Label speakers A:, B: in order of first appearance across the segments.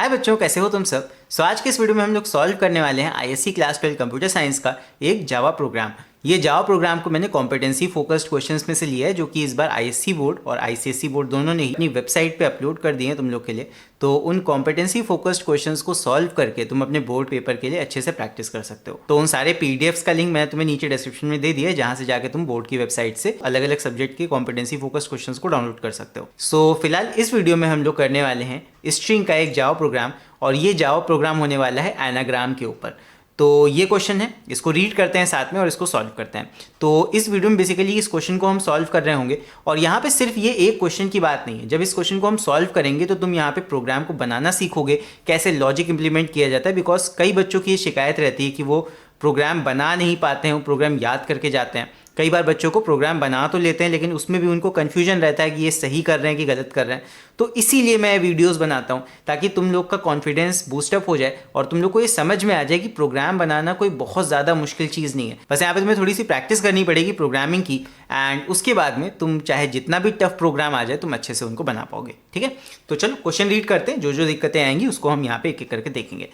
A: हाय बच्चों, कैसे हो तुम सब। आज के इस वीडियो में हम लोग सॉल्व करने वाले हैं आईएससी क्लास 12 कंप्यूटर साइंस का एक जावा प्रोग्राम। ये जावा प्रोग्राम को मैंने कॉम्पिटेंसी फोकस्ड क्वेश्चंस में से लिया है, जो कि इस बार आईएससी बोर्ड और आईसीएसई बोर्ड दोनों ने ही अपनी वेबसाइट पे अपलोड कर दिए हैं तुम लोग के लिए। तो उन कॉम्पिटेंसी फोकस्ड क्वेश्चंस को सॉल्व करके तुम अपने बोर्ड पेपर के लिए अच्छे से प्रैक्टिस कर सकते हो। तो उन सारे पीडीएफ्स का लिंक मैंने तुम्हें नीचे डिस्क्रिप्शन में दे दिया है, जहां से जाकर तुम बोर्ड की वेबसाइट से अलग अलग सब्जेक्ट के कॉम्पिटेंसी फोकस्ड क्वेश्चंस को डाउनलोड कर सकते हो। सो फिलहाल इस वीडियो में हम लोग करने वाले हैं स्ट्रिंग का एक जावा प्रोग्राम, और ये जावा प्रोग्राम होने वाला है एनाग्राम के ऊपर। तो ये क्वेश्चन है, इसको रीड करते हैं साथ में और इसको सॉल्व करते हैं। तो इस वीडियो में बेसिकली इस क्वेश्चन को हम सॉल्व कर रहे होंगे, और यहाँ पे सिर्फ ये एक क्वेश्चन की बात नहीं है। जब इस क्वेश्चन को हम सॉल्व करेंगे तो तुम यहाँ पे प्रोग्राम को बनाना सीखोगे, कैसे लॉजिक इंप्लीमेंट किया जाता है। बिकॉज कई बच्चों की ये शिकायत रहती है कि वो प्रोग्राम बना नहीं पाते हैं, वो प्रोग्राम याद करके जाते हैं। कई बार बच्चों को प्रोग्राम बना तो लेते हैं, लेकिन उसमें भी उनको कन्फ्यूजन रहता है कि ये सही कर रहे हैं कि गलत कर रहे हैं। तो इसीलिए मैं वीडियोस बनाता हूँ, ताकि तुम लोग का कॉन्फिडेंस बूस्टअप हो जाए और तुम लोग को ये समझ में आ जाए कि प्रोग्राम बनाना कोई बहुत ज़्यादा मुश्किल चीज़ नहीं है। बस यहाँ पे तुम्हें थोड़ी सी प्रैक्टिस करनी पड़ेगी प्रोग्रामिंग की, एंड उसके बाद में तुम चाहे जितना भी टफ प्रोग्राम आ जाए तुम अच्छे से उनको बना पाओगे। ठीक है, तो चलो क्वेश्चन रीड करते हैं। जो जो दिक्कतें आएंगी उसको हम यहाँ पे एक एक करके देखेंगे।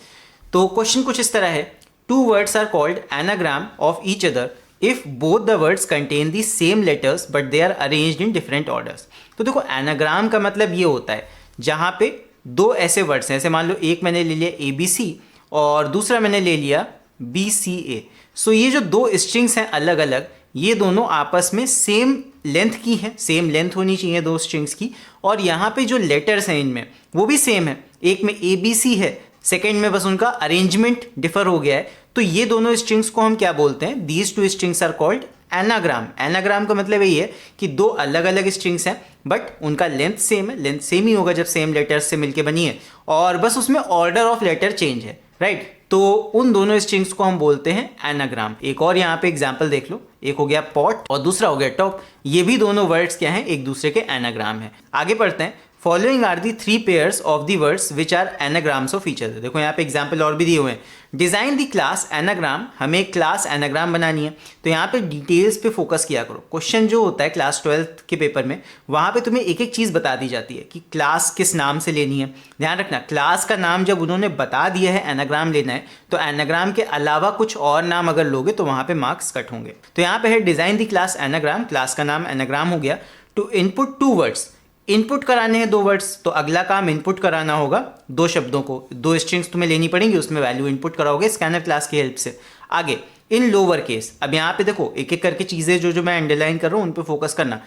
A: तो क्वेश्चन कुछ इस तरह है, 2 words are called anagram of each other if both the words contain the same letters but they are arranged in different orders। तो देखो, एनाग्राम का मतलब ये होता है जहाँ पे दो ऐसे वर्ड्स हैं, ऐसे मान लो एक मैंने ले लिया ABC और दूसरा मैंने ले लिया BCA। सो ये जो दो स्ट्रिंग्स हैं अलग अलग, ये दोनों आपस में सेम लेंथ की है, सेम लेंथ होनी चाहिए दो स्ट्रिंग्स की। और यहाँ पे जो लेटर्स हैं इनमें वो भी सेम है, एक में ABC है, सेकेंड में बस उनका अरेंजमेंट डिफर हो गया है। तो ये दोनों स्ट्रिंग्स को हम क्या बोलते हैं, these two strings are called anagram. Anagram का मतलब यही है कि दो अलग अलग स्ट्रिंग्स हैं बट उनका लेंथ सेम है। लेंथ सेम ही होगा जब सेम लेटर्स से मिलके बनी है, और बस उसमें ऑर्डर ऑफ लेटर चेंज है, राइट। तो उन दोनों स्ट्रिंग्स को हम बोलते हैं एनाग्राम। एक और यहाँ पे एग्जाम्पल देख लो, एक हो गया पॉट और दूसरा हो गया टॉप। ये भी दोनों वर्ड्स क्या हैं, एक दूसरे के एनाग्राम है। आगे पढ़ते हैं। Following are the 3 pairs of the words which are anagrams of each other. देखो यहाँ पे एग्जाम्पल और भी दिए हुए हैं। डिजाइन दी क्लास एनाग्राम, हमें एक क्लास एनाग्राम बनानी है। तो यहाँ पे डिटेल्स पे फोकस किया करो। क्वेश्चन जो होता है क्लास 12 के पेपर में, वहाँ पे तुम्हें एक एक चीज़ बता दी जाती है कि क्लास किस नाम से लेनी है। ध्यान रखना, क्लास का नाम जब उन्होंने बता दिया है एनाग्राम लेना है, तो एनाग्राम के अलावा कुछ और नाम अगर लोगे तो वहाँ पे मार्क्स कट होंगे। तो यहाँ पे है डिजाइन दी क्लास एनाग्राम, क्लास का नाम एनाग्राम हो गया। टू इनपुट 2 वर्ड्स, इनपुट कराने हैं 2 वर्ड्स, तो अगला काम इनपुट कराना होगा 2 शब्दों को। 2 स्ट्रिंग्स तुम्हें लेनी पड़ेंगी, उसमें वैल्यू इनपुट कराओगे स्कैनर क्लास की हेल्प से। आगे इन लोअर केस, अब यहाँ पे देखो एक एक करके चीज़ें जो मैं अंडरलाइन कर रहा हूँ उन पे फोकस करना।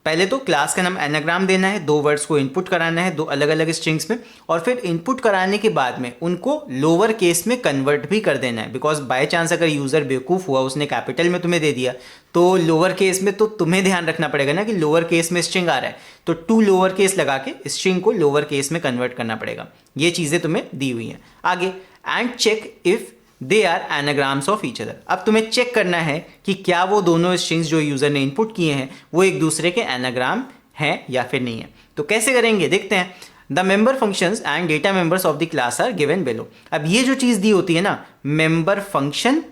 A: पहले तो क्लास का नाम एनाग्राम देना है, 2 वर्ड्स को इनपुट कराना है 2 अलग अलग स्ट्रिंग्स में, और फिर इनपुट कराने के बाद में उनको लोअर केस में कन्वर्ट भी कर देना है। बिकॉज बाय चांस अगर यूज़र बेवकूफ़ हुआ, उसने कैपिटल में तुम्हें दे दिया, तो लोअर केस में तो तुम्हें ध्यान रखना पड़ेगा ना कि लोअर केस में स्ट्रिंग आ रहा है, तो 2 लोअर केस लगा के स्ट्रिंग को लोअर केस में कन्वर्ट करना पड़ेगा। ये चीज़ें तुम्हें दी हुई हैं। आगे and check if they are anagrams of each other. अब तुम्हें चेक करना है कि क्या वो दोनों स्ट्रिंग्स जो यूज़र ने इनपुट किए हैं वो एक दूसरे के एनाग्राम हैं या फिर नहीं है। तो कैसे करेंगे देखते हैं। The member functions and data members of the class are given below. अब ये जो चीज़ दी होती है ना, मेंबर फंक्शन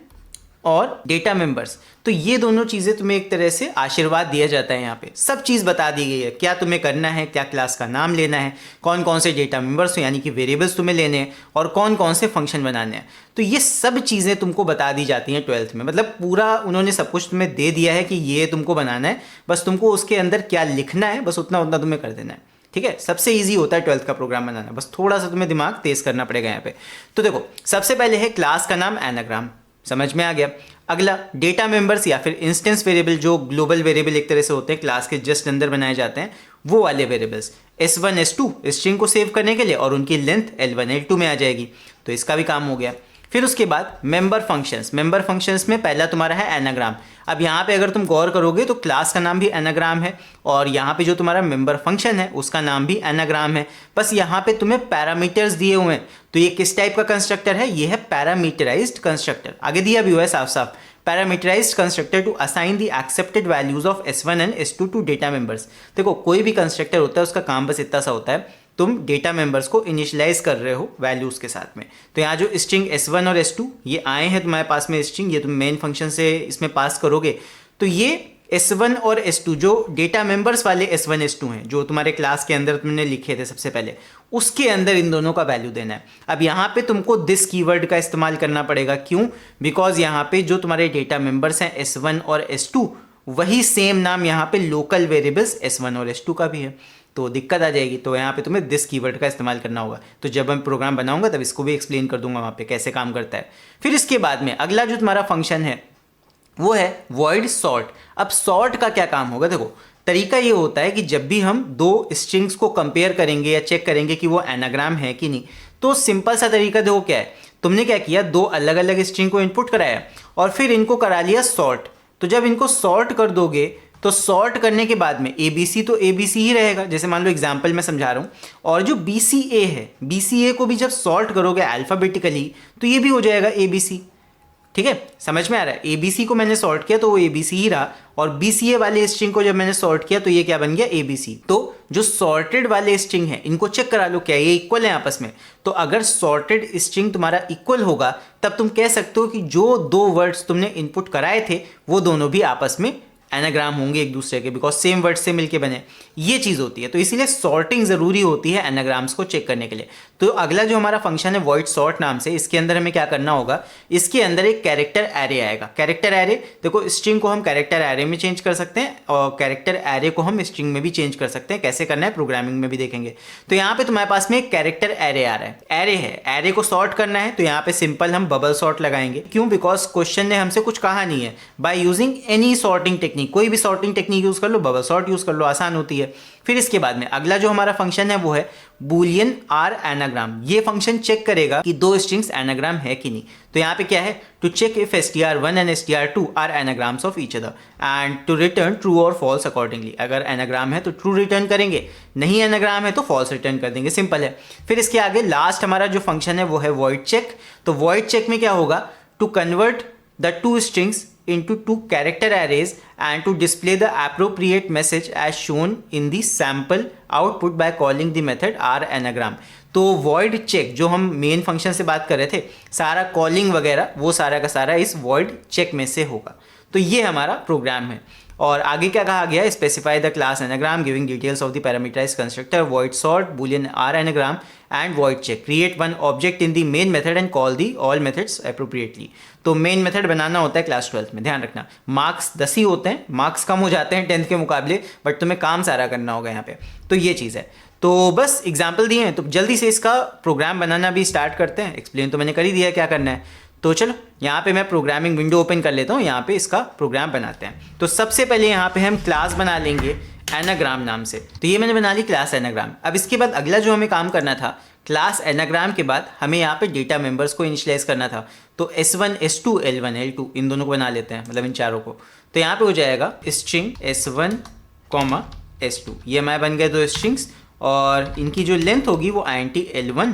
A: और डेटा मेंबर्स, तो ये दोनों चीज़ें तुम्हें एक तरह से आशीर्वाद दिया जाता है। यहाँ पे सब चीज़ बता दी गई है, क्या तुम्हें करना है, क्या क्लास का नाम लेना है, कौन कौन से डेटा मेंबर्स यानी कि वेरिएबल्स तुम्हें लेने हैं, और कौन कौन से फंक्शन बनाने हैं। तो ये सब चीज़ें तुमको बता दी जाती हैं 12th में। मतलब पूरा उन्होंने सब कुछ तुम्हें दे दिया है कि ये तुमको बनाना है, बस तुमको उसके अंदर क्या लिखना है, बस उतना उतना तुम्हें कर देना है। ठीक है, सबसे इजी होता है 12th का प्रोग्राम बनाना, बस थोड़ा सा तुम्हें दिमाग तेज करना पड़ेगा यहाँ पे। तो देखो सबसे पहले है क्लास का नाम एनाग्राम, समझ में आ गया। अगला डेटा मेंबर्स या फिर इंस्टेंस वेरिएबल, जो ग्लोबल वेरिएबल एक तरह से होते हैं, क्लास के जस्ट अंदर बनाए जाते हैं, वो वाले वेरिएबल्स। S1 S2 स्ट्रिंग को सेव करने के लिए, और उनकी लेंथ L1 L2 में आ जाएगी, तो इसका भी काम हो गया। फिर उसके बाद मेंबर फंक्शंस। मेंबर फंक्शंस में पहला तुम्हारा है एनाग्राम। अब यहाँ पे अगर तुम गौर करोगे तो क्लास का नाम भी एनाग्राम है, और यहाँ पे जो तुम्हारा मेंबर फंक्शन है उसका नाम भी एनाग्राम है। बस यहाँ पे तुम्हें पैरामीटर्स दिए हुए हैं। तो ये किस टाइप का कंस्ट्रक्टर है, ये है पैरामीटराइज्ड कंस्ट्रक्टर। आगे दिया भी हुआ है साफ साफ, parameterized constructor to assign the accepted values of S1 and S2 to data members. देखो कोई भी कंस्ट्रक्टर होता है उसका काम बस इतना सा होता है, तुम डेटा मेंबर्स को इनिशियलाइज कर रहे हो वैल्यूज़ के साथ में। तो यहाँ जो स्ट्रिंग S1 और S2 ये आए हैं तुम्हारे पास में स्ट्रिंग, ये तुम मेन फंक्शन से इसमें पास करोगे, तो ये S1 और S2 जो डेटा मेंबर्स वाले S1 S2 हैं जो तुम्हारे क्लास के अंदर तुमने लिखे थे सबसे पहले, उसके अंदर इन दोनों का वैल्यू देना है। अब यहाँ पे तुमको दिस कीवर्ड का इस्तेमाल करना पड़ेगा। क्यों? बिकॉज यहाँ पे जो तुम्हारे डेटा मेंबर्स हैं S1 और S2, वही सेम नाम यहाँ पे लोकल वेरिएबल्स S1 और S2 का भी है, तो दिक्कत आ जाएगी। तो यहाँ पे तुम्हें दिस कीवर्ड का इस्तेमाल करना होगा। तो जब मैं प्रोग्राम बनाऊंगा तब इसको भी एक्सप्लेन कर दूंगा वहाँ पे कैसे काम करता है। फिर इसके बाद में अगला जो तुम्हारा फंक्शन है वो है void sort। अब sort का क्या काम होगा? देखो तरीका ये होता है कि जब भी हम दो स्ट्रिंग्स को कंपेयर करेंगे या चेक करेंगे कि वो एनाग्राम है कि नहीं, तो सिंपल सा तरीका देखो क्या है। तुमने क्या किया, दो अलग अलग स्ट्रिंग को इनपुट कराया और फिर इनको करा लिया सॉर्ट। तो जब इनको सॉर्ट कर दोगे तो सॉर्ट करने के बाद में ABC तो ABC ही रहेगा, जैसे मान लो एग्जाम्पल मैं समझा रहा हूँ, और जो BCA है BCA को भी जब सॉर्ट करोगे अल्फाबेटिकली तो ये भी हो जाएगा ABC। ठीक है, समझ में आ रहा है? ABC को मैंने सॉर्ट किया तो वो ABC ही रहा, और BCA वाले स्ट्रिंग को जब मैंने सॉर्ट किया तो ये क्या बन गया, ABC। तो जो सॉर्टेड वाले स्ट्रिंग है इनको चेक करा लो क्या ये इक्वल है आपस में। तो अगर सॉर्टेड स्ट्रिंग तुम्हारा इक्वल होगा तब तुम कह सकते हो कि जो दो वर्ड्स तुमने इनपुट कराए थे वो दोनों भी आपस में एनाग्राम होंगे एक दूसरे के, बिकॉज सेम वर्ड से मिलके बने। ये चीज़ होती है, तो इसीलिए सॉर्टिंग ज़रूरी होती है एनाग्राम्स को चेक करने के लिए। तो अगला जो हमारा फंक्शन है void sort नाम से, इसके अंदर हमें क्या करना होगा, इसके अंदर एक कैरेक्टर एरे आएगा। कैरेक्टर एरे देखो, स्ट्रिंग को हम कैरेक्टर एरे में चेंज कर सकते हैं और कैरेक्टर एरे को हम स्ट्रिंग में भी चेंज कर सकते हैं। कैसे करना है प्रोग्रामिंग में भी देखेंगे। तो यहाँ पे तुम्हारे पास में एक कैरेक्टर एरे आ रहा है, एरे है, एरे को सॉर्ट करना है। तो यहाँ पे सिंपल हम बबल सॉर्ट लगाएंगे। क्यों? बिकॉज क्वेश्चन ने हमसे कुछ कहा नहीं है। By using any sorting technique, कोई भी सॉर्टिंग टेक्निक यूज कर लो, बबल सॉर्ट यूज कर लो, आसान होती है। फिर इसके बाद में अगला जो हमारा फंक्शन है वो है बूलियन आर एनाग्राम। ये फंक्शन चेक करेगा कि दो स्ट्रिंग्स एनाग्राम है कि नहीं। तो यहाँ पे क्या है, to check if str1 and str2 are anagrams of each other and to return true और फॉल्स अकॉर्डिंगली। अगर एनाग्राम है तो ट्रू रिटर्न करेंगे, नहीं एनाग्राम है तो फॉल्स रिटर्न कर देंगे, सिंपल है। फिर इसके आगे लास्ट हमारा जो फंक्शन है वो है void check। तो void check में क्या होगा, to convert the two strings into two character arrays and to display the appropriate message as shown in the sample output by calling the method rAnagram। तो void check जो हम main function से बात कर रहे थे, सारा कॉलिंग वगैरह वो सारा का सारा इस void check में से होगा। तो ये हमारा प्रोग्राम है। और आगे क्या कहा गया, specify the class anagram giving details of the parameterized constructor void sort boolean r anagram and void check create one object in the main method and call the all methods appropriately। तो main method बनाना होता है class 12 में, ध्यान रखना। Marks 10 ही होते हैं, marks कम हो जाते हैं 10th के मुकाबले, बट तुम्हें काम सारा करना होगा यहाँ पे। तो ये चीज़ है। तो बस एग्जाम्पल दिए हैं, तो जल्दी से इसका प्रोग्राम बनाना भी स्टार्ट करते हैं। एक्सप्लेन तो मैंने कर ही दिया है क्या करना है। तो चलो यहाँ पे मैं प्रोग्रामिंग विंडो ओपन कर लेता हूँ, यहाँ पे इसका प्रोग्राम बनाते हैं। तो सबसे पहले यहाँ पे हम क्लास बना लेंगे एनाग्राम नाम से। तो ये मैंने बना ली क्लास एनाग्राम। अब इसके बाद अगला जो हमें काम करना था, क्लास एनाग्राम के बाद हमें यहाँ पे डेटा मेंबर्स को इनिशियलाइज करना था। तो S1 S2 L1 L2 इन दोनों को बना लेते हैं, मतलब इन चारों को। तो यहाँ पे हो जाएगा स्ट्रिंग S1 S2, ये हमारे बन गए दो स्ट्रिंग्स, और इनकी जो लेंथ होगी वो int L1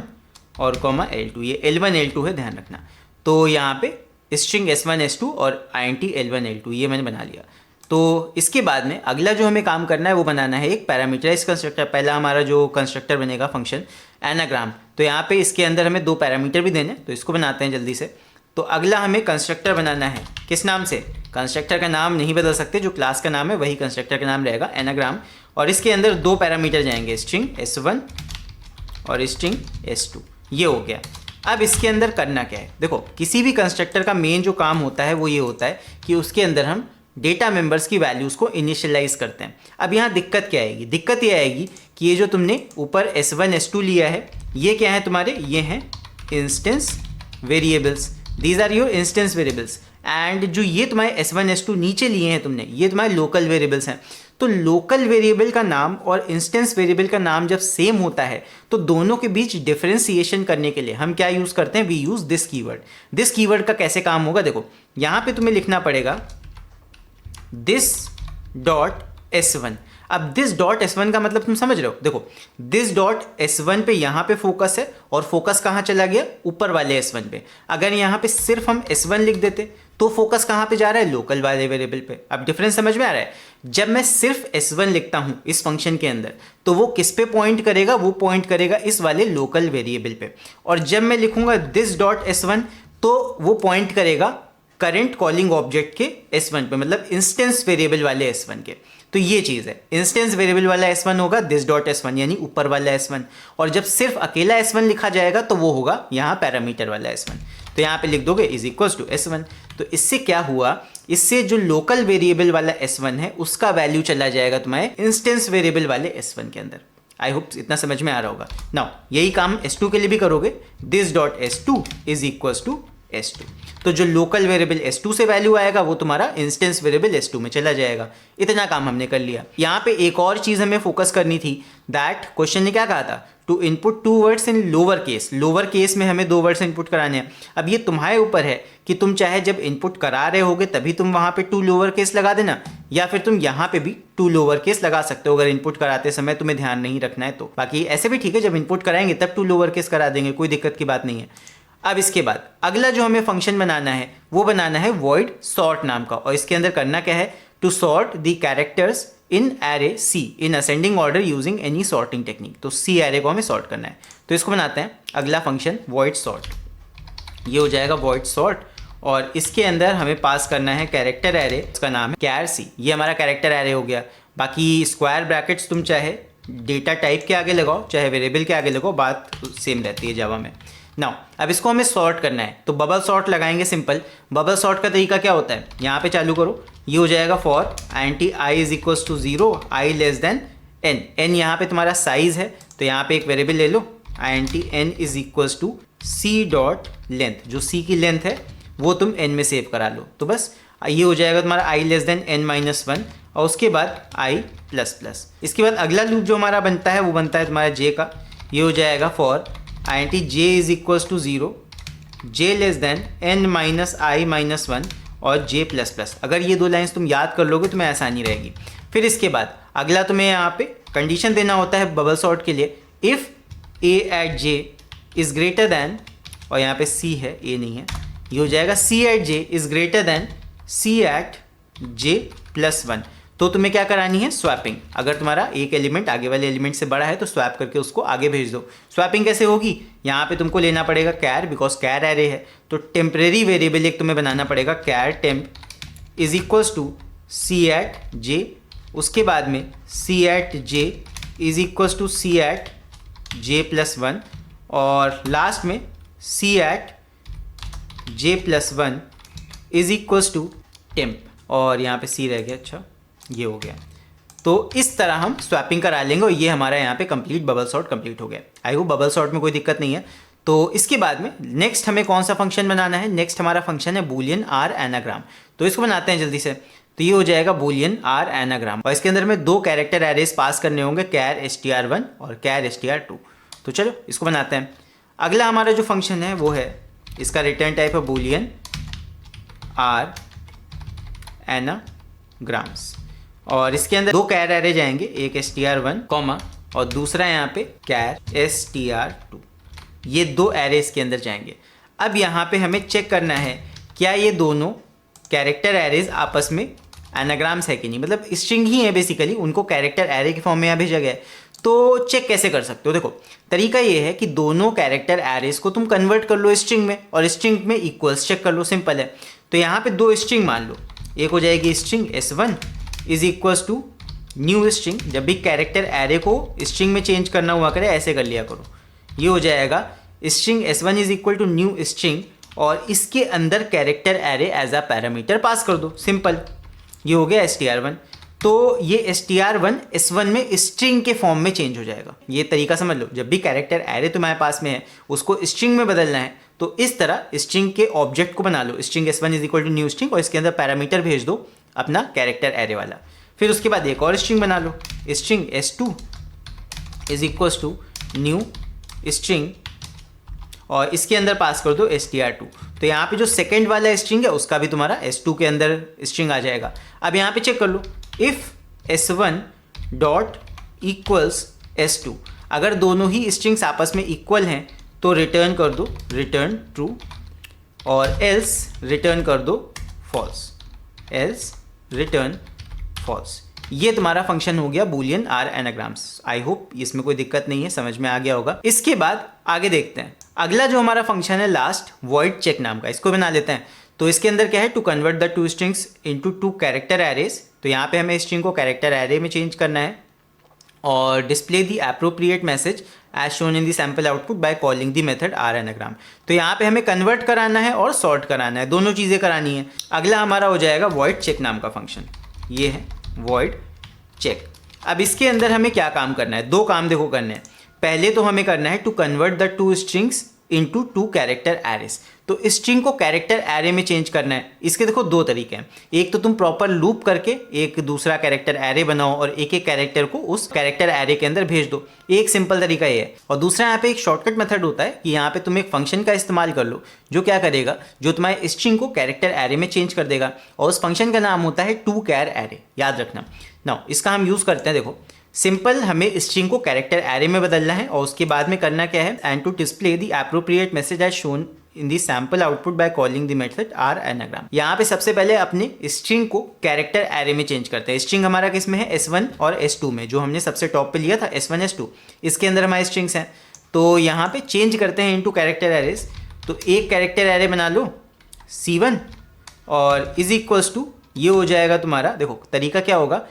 A: और L2, ये L1 L2 है, ध्यान रखना। तो यहाँ पे स्ट्रिंग S1 S2 और int L1 L2 ये मैंने बना लिया। तो इसके बाद में अगला जो हमें काम करना है वो बनाना है एक पैरामीटराइज्ड कंस्ट्रक्टर। पहला हमारा जो कंस्ट्रक्टर बनेगा फंक्शन एनाग्राम, तो यहाँ पे इसके अंदर हमें दो पैरामीटर भी देने, तो इसको बनाते हैं जल्दी से। तो अगला हमें कंस्ट्रक्टर बनाना है, किस नाम से, कंस्ट्रक्टर का नाम नहीं बदल सकते, जो क्लास का नाम है वही कंस्ट्रक्टर का नाम रहेगा एनाग्राम। और इसके अंदर दो पैरामीटर जाएंगे, स्ट्रिंग S1 और स्ट्रिंग S2। ये हो गया। अब इसके अंदर करना क्या है, देखो किसी भी कंस्ट्रक्टर का मेन जो काम होता है वो ये होता है कि उसके अंदर हम डेटा मेंबर्स की वैल्यूज़ को इनिशियलाइज करते हैं। अब यहाँ दिक्कत क्या आएगी, दिक्कत ये आएगी कि ये जो तुमने ऊपर S1 S2 लिया है, ये क्या है तुम्हारे, ये हैं instance variables, these are your instance variables. And जो ये तुम्हारे S1 S2 नीचे लिए हैं तुमने, ये तुम्हारे लोकल वेरिएबल्स हैं। तो लोकल वेरिएबल का नाम और इंस्टेंस वेरिएबल का नाम जब सेम होता है तो दोनों के बीच डिफरेंशिएशन करने के लिए हम क्या यूज़ करते हैं, we use this keyword. This keyword का कैसे काम होगा, देखो यहाँ पे तुम्हें लिखना पड़ेगा दिस डॉट S1। अब दिस डॉट S1 का मतलब तुम समझ रहे हो, देखो दिस डॉट S1 पे यहाँ पे फोकस है और फोकस कहाँ चला गया, ऊपर वाले S1 पे। अगर यहाँ पे सिर्फ हम S1 लिख देते तो फोकस कहाँ पे जा रहा है, लोकल वाले वेरिएबल पे। अब डिफरेंस समझ में आ रहा है, जब मैं सिर्फ S1 लिखता हूँ इस फंक्शन के अंदर तो वो किस पे पॉइंट करेगा, वो पॉइंट करेगा इस वाले लोकल वेरिएबल पे। और जब मैं लिखूंगा दिस डॉट S1 तो वो पॉइंट करेगा करंट कॉलिंग ऑब्जेक्ट के S1 पे, मतलब इंस्टेंस वेरिएबल वाले S1 के। तो ये चीज़ है, इंस्टेंस वेरिएबल वाला S1 होगा दिस डॉट S1 यानी ऊपर वाला S1, और जब सिर्फ अकेला S1 लिखा जाएगा तो वो होगा यहाँ पैरामीटर वाला S1। तो यहाँ पे लिख दोगे इज इक्वल्स टू S1। तो इससे क्या हुआ, इससे जो लोकल वेरिएबल वाला S1 है उसका वैल्यू चला जाएगा तुम्हारे इंस्टेंस वेरिएबल वाले S1 के अंदर। आई होप इतना समझ में आ रहा होगा। नाउ यही काम S2 के लिए भी करोगे, this dot S2 is equals to S2। तो जो लोकल वेरिएबल S2 से वैल्यू आएगा वो तुम्हारा इंस्टेंस वेरिएबल S2 में चला जाएगा। इतना काम हमने कर लिया। यहाँ पे एक और चीज़ हमें फोकस करनी थी, दैट क्वेश्चन ने क्या कहा था, to input 2 words in lower case. Lower case में हमें 2 वर्ड्स इनपुट कराने हैं। अब ये तुम्हारे ऊपर है कि तुम चाहे जब इनपुट करा रहे होगे तभी तुम वहाँ पे 2 लोअर केस लगा देना, या फिर तुम यहाँ पे भी 2 लोअर केस लगा सकते हो अगर इनपुट कराते समय तुम्हें ध्यान नहीं रखना है तो। बाकी ऐसे भी ठीक है, जब इनपुट कराएंगे तब 2 लोअर केस करा देंगे, कोई दिक्कत की बात नहीं है। अब इसके बाद अगला जो हमें फंक्शन बनाना है वो बनाना है void sort नाम का, और इसके अंदर करना क्या है, to sort the characters in array C in ascending order using any sorting technique. तो C एरे को हमें सॉर्ट करना है, तो इसको बनाते हैं अगला फंक्शन void sort। ये हो जाएगा void sort, और इसके अंदर हमें पास करना है कैरेक्टर एरे, इसका नाम है char C। ये हमारा कैरेक्टर एरे हो गया। बाकी स्क्वायर ब्रैकेट्स तुम चाहे डेटा टाइप के आगे लगाओ चाहे वेरिएबल के आगे लगाओ, बात सेम रहती है जावा में। नाउ अब इसको हमें सॉर्ट करना है, तो बबल सॉर्ट लगाएंगे। सिंपल बबल सॉर्ट का तरीका क्या होता है, यहाँ पे चालू करो, ये हो जाएगा for int i is equals to 0 i less than n। n यहाँ पे तुम्हारा साइज है, तो यहाँ पे एक वेरिएबल ले लो, int n is equals to c dot length. जो c की लेंथ है वो तुम n में सेव करा लो। तो बस ये हो जाएगा तुम्हारा i less than n minus 1, और उसके बाद i प्लस प्लस। इसके बाद अगला लूप जो हमारा बनता है वो बनता है तुम्हारा j का। ये हो जाएगा for I N T j is equals to 0 j less than n minus i minus 1 और j प्लस प्लस। अगर ये 2 लाइन्स तुम याद कर लोगे तो तुम्हें आसानी रहेगी। फिर इसके बाद अगला तुम्हें यहाँ पे कंडीशन देना होता है बबल सॉर्ट के लिए, if a at j is greater than, और यहाँ पे c है a नहीं है, ये हो जाएगा c at j is greater than c at j plus 1। तो तुम्हें क्या करानी है, स्वैपिंग। अगर तुम्हारा एक एलिमेंट आगे वाले एलिमेंट से बड़ा है तो स्वैप करके उसको आगे भेज दो। स्वैपिंग कैसे होगी, यहाँ पे तुमको लेना पड़ेगा कैर, बिकॉज कैर एरे है, तो टेम्परेरी वेरिएबल एक तुम्हें बनाना पड़ेगा, char temp is equals to c at j, उसके बाद में c at j is equals to c at j plus 1, और लास्ट में c at j plus 1 is equals to temp, और यहाँ पे सी रह गया, अच्छा ये हो गया। तो इस तरह हम स्वैपिंग करा लेंगे, और ये हमारा यहाँ पे कंप्लीट बबल सॉर्ट कंप्लीट हो गया। आई होप बबल सॉर्ट में कोई दिक्कत नहीं है। तो इसके बाद में नेक्स्ट हमें कौन सा फंक्शन बनाना है, नेक्स्ट हमारा फंक्शन है बूलियन आर एनाग्राम। तो इसको बनाते हैं जल्दी से। तो ये हो जाएगा बूलियन आर एनाग्राम, और इसके अंदर में 2 कैरेक्टर एरेज पास करने होंगे, कैर str1 और कैर str2। तो चलो इसको बनाते हैं। अगला हमारा जो फंक्शन है वो है, इसका रिटर्न टाइप है बूलियन आर एनाग्राम्स, और इसके अंदर 2 कैर एरे जाएंगे, एक str1 कॉमा और दूसरा यहाँ पे कैर str2। ये 2 एरे इसके अंदर जाएंगे। अब यहाँ पे हमें चेक करना है क्या ये दोनों कैरेक्टर एरेज आपस में एनाग्राम्स है कि नहीं, मतलब स्ट्रिंग ही है बेसिकली, उनको कैरेक्टर एरे के फॉर्म में यहाँ भेजा गया है। तो चेक कैसे कर सकते हो, देखो तरीका ये है कि दोनों कैरेक्टर एरेज को तुम कन्वर्ट कर लो स्ट्रिंग में, और स्ट्रिंग में इक्वल्स चेक कर लो, सिंपल है। तो यहाँ पे 2 स्ट्रिंग मान लो, एक हो जाएगी string s1 is equals to new string. जब भी कैरेक्टर एरे को स्ट्रिंग में चेंज करना हुआ करे ऐसे कर लिया करो। ये हो जाएगा string s1 is equal to new string, और इसके अंदर character array as a parameter pass कर दो, सिंपल। ये हो गया str1। तो ये str1 s1 में स्ट्रिंग के फॉर्म में चेंज हो जाएगा। ये तरीका समझ लो, जब भी कैरेक्टर एरे तुम्हारे पास में है उसको स्ट्रिंग में बदलना है तो इस तरह स्ट्रिंग के ऑब्जेक्ट को बना लो, string s1 is equal to new string, और इसके अंदर पैरामीटर भेज दो अपना कैरेक्टर एरे वाला। फिर उसके बाद एक और स्ट्रिंग बना लो, string s2 is equals to new string, और इसके अंदर पास कर दो str2। तो यहाँ पे जो सेकंड वाला स्ट्रिंग है उसका भी तुम्हारा s2 के अंदर स्ट्रिंग आ जाएगा। अब यहाँ पे चेक कर लो, if s1 dot equals s2, अगर दोनों ही स्ट्रिंग्स आपस में इक्वल हैं तो रिटर्न कर दो रिटर्न ट्रू, और एल्स रिटर्न कर दो फॉल्स, एल्स रिटर्न फॉल्स। ये तुम्हारा फंक्शन हो गया boolean are anagrams. I hope इसमें कोई दिक्कत नहीं है, समझ में आ गया होगा। इसके बाद आगे देखते हैं। अगला जो हमारा फंक्शन है लास्ट, वॉइड चेक नाम का, इसको बना लेते हैं। तो इसके अंदर क्या है, to convert the two strings into two character arrays. तो यहाँ पे हमें स्ट्रिंग को कैरेक्टर एरे में चेंज करना है और display the appropriate message as shown in the sample output by calling the method are anagram. तो यहाँ पे हमें कन्वर्ट कराना है और सॉर्ट कराना है, दोनों चीज़ें करानी है। अगला हमारा हो जाएगा वॉइड चेक नाम का फंक्शन, ये है वॉइड चेक। अब इसके अंदर हमें क्या काम करना है, दो काम देखो करने हैं। पहले तो हमें करना है to convert the two strings into two character arrays. तो स्ट्रिंग को कैरेक्टर एरे में चेंज करना है। इसके देखो दो तरीके हैं, एक तो तुम प्रॉपर लूप करके एक दूसरा कैरेक्टर एरे बनाओ और एक एक कैरेक्टर को उस कैरेक्टर एरे के अंदर भेज दो, एक सिंपल तरीका ये है। और दूसरा यहाँ पे एक शॉर्टकट मेथड होता है कि यहाँ पे तुम एक फंक्शन का इस्तेमाल कर लो जो क्या करेगा, जो तुम्हारे स्ट्रिंग को कैरेक्टर एरे में चेंज कर देगा और उस फंक्शन का नाम होता है टू कैर एरे, याद रखना। नाउ इसका हम यूज़ करते हैं, देखो सिंपल हमें स्ट्रिंग को कैरेक्टर एरे में बदलना है और उसके बाद में करना क्या है, and to display the appropriate message as shown in the sample output by calling the method are anagram. यहाँ पे सबसे पहले अपने स्ट्रिंग को कैरेक्टर एरे में चेंज करते हैं। स्ट्रिंग हमारा किस में है, S1 और S2 में, जो हमने सबसे टॉप पे लिया था S1 S2, इसके अंदर हमारे स्ट्रिंग्स हैं। तो यहाँ पे चेंज करते हैं इनटू कैरेक्टर एरेज। तो एक कैरेक्टर एरे बना लो C1 और इज इक्वल्स टू, ये हो जाएगा तुम्हारा, देखो तरीका क्या होगा,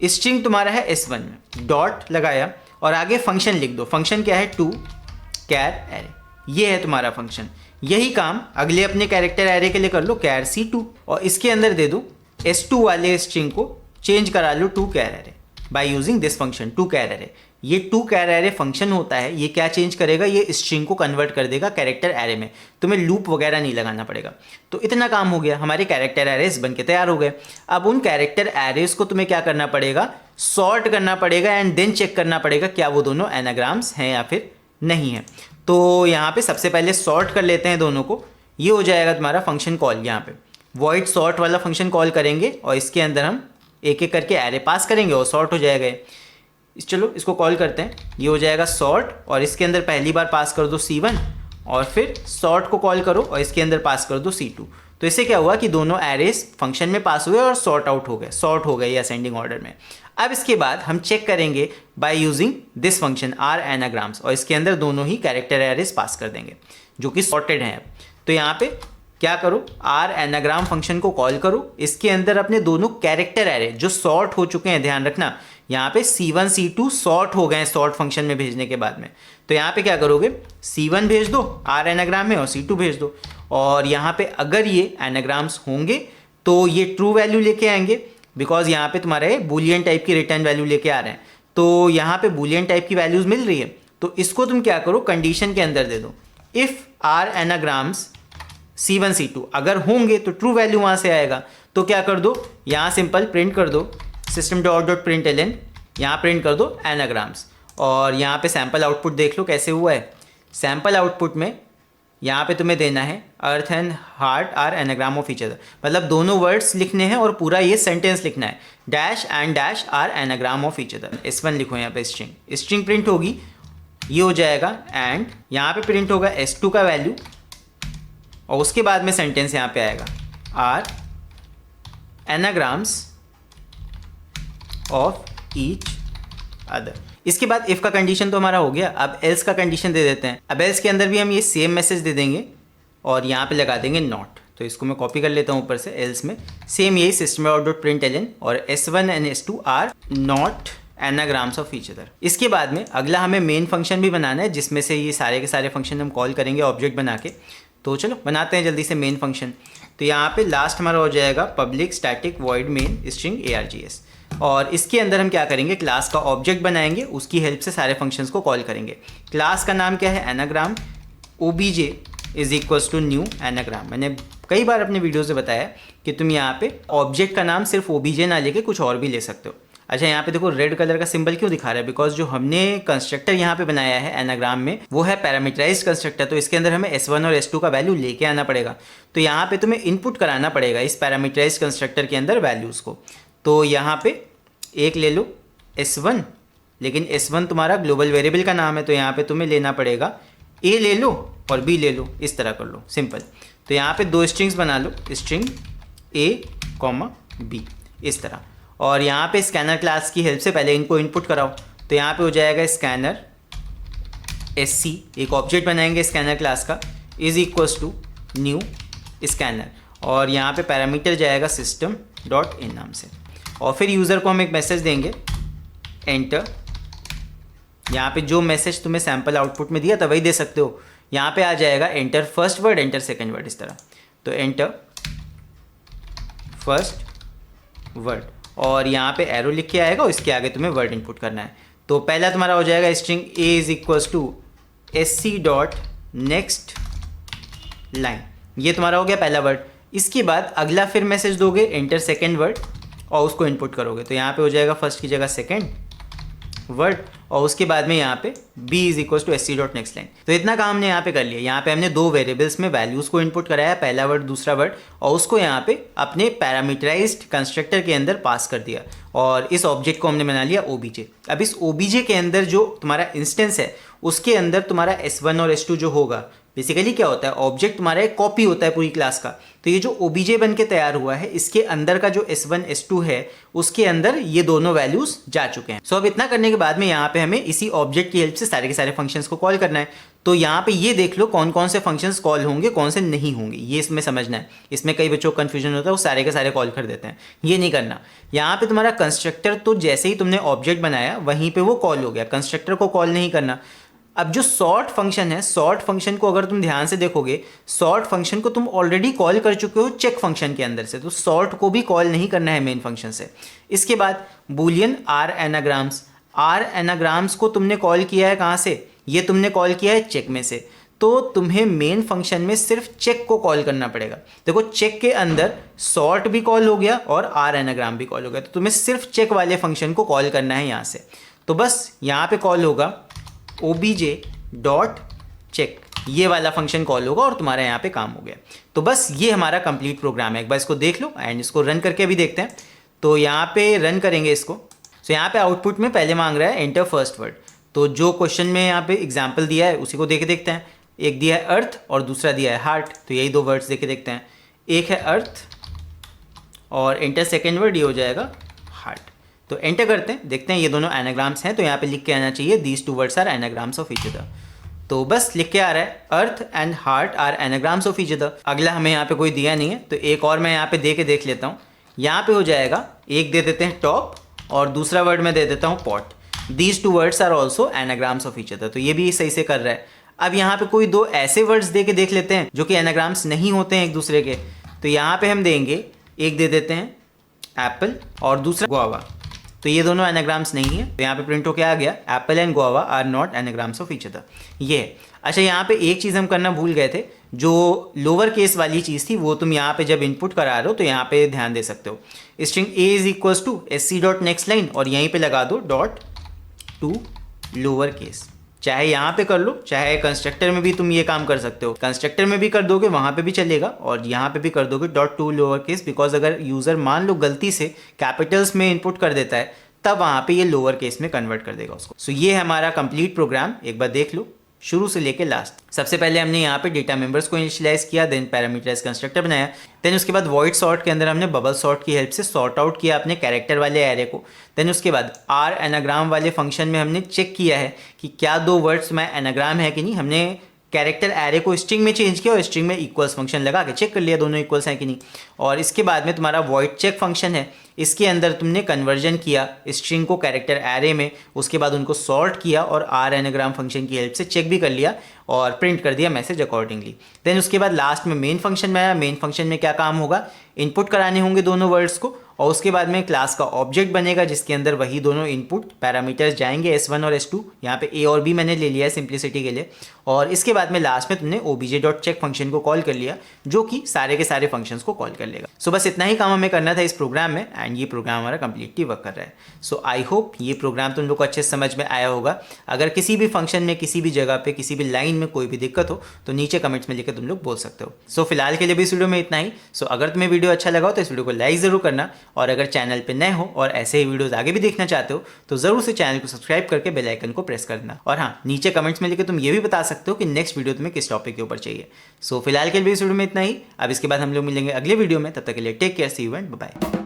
A: स्ट्रिंग तुम्हारा है S1 में, डॉट लगाया और आगे फंक्शन लिख दो। फंक्शन क्या है, टू कैर एरे, ये है तुम्हारा फंक्शन। यही काम अगले अपने कैरेक्टर एरे के लिए कर लो, कैर C2, और इसके अंदर दे दो S2 वाले स्ट्रिंग को चेंज करा लो to char array by using this function to char array. ये टू कैर एरे फंक्शन होता है, ये क्या चेंज करेगा, ये स्ट्रिंग को कन्वर्ट कर देगा कैरेक्टर एरे में, तुम्हें लूप वगैरह नहीं लगाना पड़ेगा। तो इतना काम हो गया, हमारे कैरेक्टर एरेज बन के तैयार हो गए। अब उन कैरेक्टर एरेज को तुम्हें क्या करना पड़ेगा, सॉर्ट करना पड़ेगा एंड देन चेक करना पड़ेगा क्या वो दोनों एनाग्राम्स हैं या फिर नहीं है। तो यहाँ पे सबसे पहले सॉर्ट कर लेते हैं दोनों को। ये हो जाएगा तुम्हारा फंक्शन कॉल, यहाँ पे वॉइड सॉर्ट वाला फंक्शन कॉल करेंगे और इसके अंदर हम एक एक करके एरे पास करेंगे और सॉर्ट हो जाएगा। चलो इसको कॉल करते हैं, ये हो जाएगा सॉर्ट और इसके अंदर पहली बार पास कर दो C1 और फिर सॉर्ट को कॉल करो और इसके अंदर पास कर दो C2। तो इससे क्या हुआ कि दोनों एरेज फंक्शन में पास हुए और सॉर्ट आउट हो गए, सॉर्ट हो गए असेंडिंग ऑर्डर में। अब इसके बाद हम चेक करेंगे by using this function are anagrams और इसके अंदर दोनों ही कैरेक्टर एरेज पास कर देंगे जो कि सॉर्टेड हैं। तो यहाँ पे क्या करो, आर एनाग्राम फंक्शन को कॉल करो, इसके अंदर अपने दोनों कैरेक्टर एरे जो सॉर्ट हो चुके हैं, ध्यान रखना यहाँ पे C1 C2 सॉर्ट हो गए सॉर्ट फंक्शन में भेजने के बाद में। तो यहाँ पे क्या करोगे, C1 भेज दो आर एनाग्राम में और C2 भेज दो। और यहाँ पे अगर ये एनाग्राम्स होंगे तो ये ट्रू वैल्यू लेके आएंगे, बिकॉज यहाँ पे तुम्हारे बूलियन टाइप की रिटर्न वैल्यू लेके आ रहे हैं। तो यहाँ पे बूलियन टाइप की वैल्यूज मिल रही है, तो इसको तुम क्या करो, कंडीशन के अंदर दे दो, if are anagrams C1 C2 अगर होंगे तो ट्रू वैल्यू वहाँ से आएगा। तो क्या कर दो, यहाँ सिंपल प्रिंट कर दो system.println, यहाँ प्रिंट कर दो एनाग्राम्स और यहाँ पे सैम्पल आउटपुट देख लो कैसे हुआ है। सैम्पल आउटपुट में यहाँ पे तुम्हें देना है earth and heart are anagram of each other, मतलब दोनों वर्ड्स लिखने हैं और पूरा ये सेंटेंस लिखना है, dash and dash are anagram of each other. S1 लिखो यहाँ पे, स्ट्रिंग प्रिंट होगी, ये हो जाएगा एंड यहाँ पे प्रिंट होगा S2 का वैल्यू और उसके बाद में सेंटेंस यहाँ पे आएगा are anagrams of each other. इसके बाद इफ़ का कंडीशन तो हमारा हो गया, अब एल्स का कंडीशन दे देते हैं। अब एल्स के अंदर भी हम ये सेम मैसेज दे देंगे और यहाँ पे लगा देंगे नॉट। तो इसको मैं कॉपी कर लेता हूँ ऊपर से, एल्स में सेम यही system.println और S1 and S2 are not anagrams of each other. इसके बाद में अगला हमें मेन फंक्शन भी बनाना है जिसमें से ये सारे के सारे फंक्शन हम कॉल करेंगे ऑब्जेक्ट बना के। तो चलो बनाते हैं जल्दी से मेन फंक्शन। तो यहाँ पे लास्ट हमारा हो जाएगा public static void main string args और इसके अंदर हम क्या करेंगे, क्लास का ऑब्जेक्ट बनाएंगे, उसकी हेल्प से सारे फंक्शंस को कॉल करेंगे। क्लास का नाम क्या है, anagram, obj is equals to new anagram. मैंने कई बार अपने वीडियो से बताया कि तुम यहाँ पे ऑब्जेक्ट का नाम सिर्फ obj ना लेके कुछ और भी ले सकते हो। अच्छा यहाँ पे देखो रेड कलर का सिंबल क्यों दिखा रहा है, बिकॉज जो हमने कंस्ट्रक्टर यहाँ पे बनाया है एनाग्राम में वो है पैरामीटराइज्ड कंस्ट्रक्टर। तो इसके अंदर हमें S1 और S2 का वैल्यू लेके आना पड़ेगा। तो यहाँ पे तुम्हें इनपुट कराना पड़ेगा इस पैरामीटराइज्ड कंस्ट्रक्टर के अंदर वैल्यूज़ को। तो यहाँ पे एक ले लो S1, लेकिन S1 तुम्हारा ग्लोबल वेरिएबल का नाम है तो यहाँ पे तुम्हें लेना पड़ेगा A ले लो और B ले लो, इस तरह कर लो सिंपल। तो यहाँ पे दो स्ट्रिंग्स बना लो, स्ट्रिंग A, B इस तरह। और यहाँ पे स्कैनर क्लास की हेल्प से पहले इनको इनपुट कराओ। तो यहाँ पे हो जाएगा स्कैनर SC, एक ऑब्जेक्ट बनाएंगे स्कैनर क्लास का, is equals to new scanner और यहाँ पे पैरामीटर जाएगा सिस्टम डॉट इन नाम से, और फिर यूज़र को हम एक मैसेज देंगे एंटर। यहाँ पे जो मैसेज तुम्हें सैम्पल आउटपुट में दिया था वही दे सकते हो। यहाँ पे आ जाएगा enter first word, enter second word, इस तरह। तो एंटर फर्स्ट वर्ड, और यहाँ पे एरो लिख के आएगा और इसके आगे तुम्हें वर्ड इनपुट करना है। तो पहला तुम्हारा हो जाएगा string a is equals to sc dot next line, ये तुम्हारा हो गया पहला वर्ड। इसके बाद अगला फिर मैसेज दोगे एंटर सेकेंड वर्ड और उसको इनपुट करोगे, तो यहाँ पे हो जाएगा फर्स्ट की जगह सेकेंड वर्ड, और उसके बाद में यहाँ पे b is equals to sc dot next line. तो इतना काम हमने यहाँ पे कर लिया। यहाँ पे हमने दो वेरिएबल्स में वैल्यूज़ को इनपुट कराया, पहला वर्ड दूसरा वर्ड, और उसको यहाँ पे अपने पैरामीटराइज्ड कंस्ट्रक्टर के अंदर पास कर दिया, और इस ऑब्जेक्ट को हमने बना लिया obj। अब इस obj के अंदर जो तुम्हारा इंस्टेंस है उसके अंदर तुम्हारा s1 और s2 जो होगा, बेसिकली क्या होता है, ऑब्जेक्ट तुम्हारा एक कॉपी होता है पूरी क्लास का। तो ये जो obj बन के तैयार हुआ है, इसके अंदर का जो s1 s2 है उसके अंदर ये दोनों वैल्यूज जा चुके हैं। सो अब इतना करने के बाद में यहाँ पे हमें इसी ऑब्जेक्ट की हेल्प से सारे के सारे फंक्शंस को कॉल करना है। तो यहाँ पे ये देख लो कौन कौन से फंक्शंस कॉल होंगे, कौन से नहीं होंगे, ये इसमें समझना है। इसमें कई बच्चों को कन्फ्यूजन होता है, वो सारे के सारे कॉल कर देते हैं, ये नहीं करना। यहाँ पे तुम्हारा कंस्ट्रक्टर तो जैसे ही तुमने ऑब्जेक्ट बनाया वहीं पे वो कॉल हो गया, कंस्ट्रक्टर को कॉल नहीं करना। अब जो सॉर्ट फंक्शन है, सॉर्ट फंक्शन को अगर तुम ध्यान से देखोगे, सॉर्ट फंक्शन को तुम ऑलरेडी कॉल कर चुके हो चेक फंक्शन के अंदर से, तो सॉर्ट को भी कॉल नहीं करना है मेन फंक्शन से। इसके बाद boolean are anagrams, are anagrams को तुमने कॉल किया है कहाँ से, ये तुमने कॉल किया है चेक में से, तो तुम्हें मेन फंक्शन में सिर्फ चेक को कॉल करना पड़ेगा। देखो चेक के अंदर सॉर्ट भी कॉल हो गया और आर एनाग्राम भी कॉल हो गया, तो तुम्हें सिर्फ चेक वाले फंक्शन को कॉल करना है यहाँ से। तो बस यहाँ पे कॉल होगा obj डॉट चेक, ये वाला फंक्शन कॉल होगा और तुम्हारा यहाँ पे काम हो गया। तो बस ये हमारा कंप्लीट प्रोग्राम है। एक बार इसको देख लो एंड इसको रन करके भी देखते हैं। तो यहाँ पे रन करेंगे इसको। तो यहाँ पे आउटपुट में पहले मांग रहा है एंटर फर्स्ट वर्ड, तो जो क्वेश्चन में यहाँ पे एग्जाम्पल दिया है उसी को देख देखते हैं। एक दिया है अर्थ और दूसरा दिया है हार्ट, तो यही दो वर्ड्स देख देखते हैं। एक है अर्थ और एंटर सेकेंड वर्ड ये हो जाएगा हार्ट। तो एंटर करते हैं, देखते हैं ये दोनों एनाग्राम्स हैं, तो यहाँ पे लिख के आना चाहिए these two words are anagrams of each other. तो बस लिख के आ रहा है earth and heart are anagrams of each other. अगला हमें यहाँ पे कोई दिया नहीं है, तो एक और मैं यहाँ पे दे के देख लेता हूँ। यहाँ पे हो जाएगा, एक दे देते हैं टॉप और दूसरा वर्ड में दे देता हूँ pot. These two words are also anagrams of each other, तो ये भी सही से कर रहा है। अब यहाँ पे कोई दो ऐसे वर्ड्स दे के देख लेते हैं जो कि एनाग्राम्स नहीं होते हैं एक दूसरे के। तो यहाँ पे हम देंगे, एक दे देते हैं एप्पल और दूसरा गुआवा, तो ये दोनों एनाग्राम्स नहीं है। तो यहाँ पे प्रिंट हो क्या आ गया, apple and guava are not anagrams of each other. ये है। अच्छा, यहाँ पे एक चीज़ हम करना भूल गए थे, जो लोअर केस वाली चीज़ थी वो तुम यहाँ पे जब इनपुट करा रहे हो तो यहाँ पे ध्यान दे सकते हो। String a is equals to sc dot next line और यहीं पे लगा दो डॉट टू लोअर केस। चाहे यहाँ पे कर लो, चाहे कंस्ट्रक्टर में भी तुम ये काम कर सकते हो। कंस्ट्रक्टर में भी कर दोगे वहाँ पे भी चलेगा और यहाँ पे भी कर दोगे dot to lower case, because अगर यूज़र मान लो गलती से कैपिटल्स में इनपुट कर देता है तब वहाँ पे ये लोअर केस में कन्वर्ट कर देगा उसको। सो ये हमारा कंप्लीट प्रोग्राम, एक बार देख लो शुरू से लेके लास्ट। सबसे पहले हमने यहाँ पे डेटा मेंबर्स को इनिशियलाइज किया, देन पैरामीटराइज कंस्ट्रक्टर बनाया, देन उसके बाद वॉइड सॉर्ट के अंदर हमने बबल सॉर्ट की हेल्प से सॉर्ट आउट किया अपने कैरेक्टर वाले एरे को। देन उसके बाद आर एनाग्राम वाले फंक्शन में हमने चेक किया है कि क्या दो वर्ड्स में एनाग्राम है कि नहीं। हमने कैरेक्टर एरे को स्ट्रिंग में चेंज किया और स्ट्रिंग में इक्वल्स फंक्शन लगा के चेक कर लिया दोनों इक्वल्स हैं कि नहीं। और इसके बाद में तुम्हारा वॉइड चेक फंक्शन है, इसके अंदर तुमने कन्वर्जन किया स्ट्रिंग को कैरेक्टर एरे में, उसके बाद उनको सॉर्ट किया और आर एनाग्राम फंक्शन की हेल्प से चेक भी कर लिया और प्रिंट कर दिया मैसेज अकॉर्डिंगली। देन उसके बाद लास्ट में मेन फंक्शन में आया। मेन फंक्शन में क्या काम होगा, इनपुट कराने होंगे दोनों वर्ड्स को और उसके बाद में क्लास का ऑब्जेक्ट बनेगा जिसके अंदर वही दोनों इनपुट पैरामीटर्स जाएंगे s1 और s2। यहाँ पे a और b मैंने ले लिया है सिंप्लिसिटी के लिए। और इसके बाद में लास्ट में तुमने obj.check फंक्शन को कॉल कर लिया जो कि सारे के सारे फंक्शंस को कॉल कर लेगा। सो बस इतना ही काम हमें करना था इस प्रोग्राम में एंड ये प्रोग्राम हमारा कंप्लीटली वर्क कर रहा है। सो आई होप ये प्रोग्राम तुम लोग को अच्छे से समझ में आया होगा। अगर किसी भी फंक्शन में, किसी भी जगह पे, किसी भी लाइन में कोई भी दिक्कत हो तो नीचे कमेंट्स में लिखकर तुम लोग बोल सकते हो। सो फिलहाल के लिए भी इस वीडियो में इतना ही। सो अगर तुम्हें वीडियो अच्छा लगा हो तो इस वीडियो को लाइक ज़रूर करना और अगर चैनल पे नए हो और ऐसे ही वीडियोस आगे भी देखना चाहते हो तो जरूर से चैनल को सब्सक्राइब करके बेल आइकन को प्रेस कर देना। और हाँ, नीचे कमेंट्स में लिखकर तुम ये भी बता सकते हो कि नेक्स्ट वीडियो तुम्हें किस टॉपिक के ऊपर चाहिए। सो फिलहाल के लिए इस वीडियो में इतना ही। अब इसके बाद हम लोग मिलेंगे अगले वीडियो में, तब तक के लिए take care, see you and bye.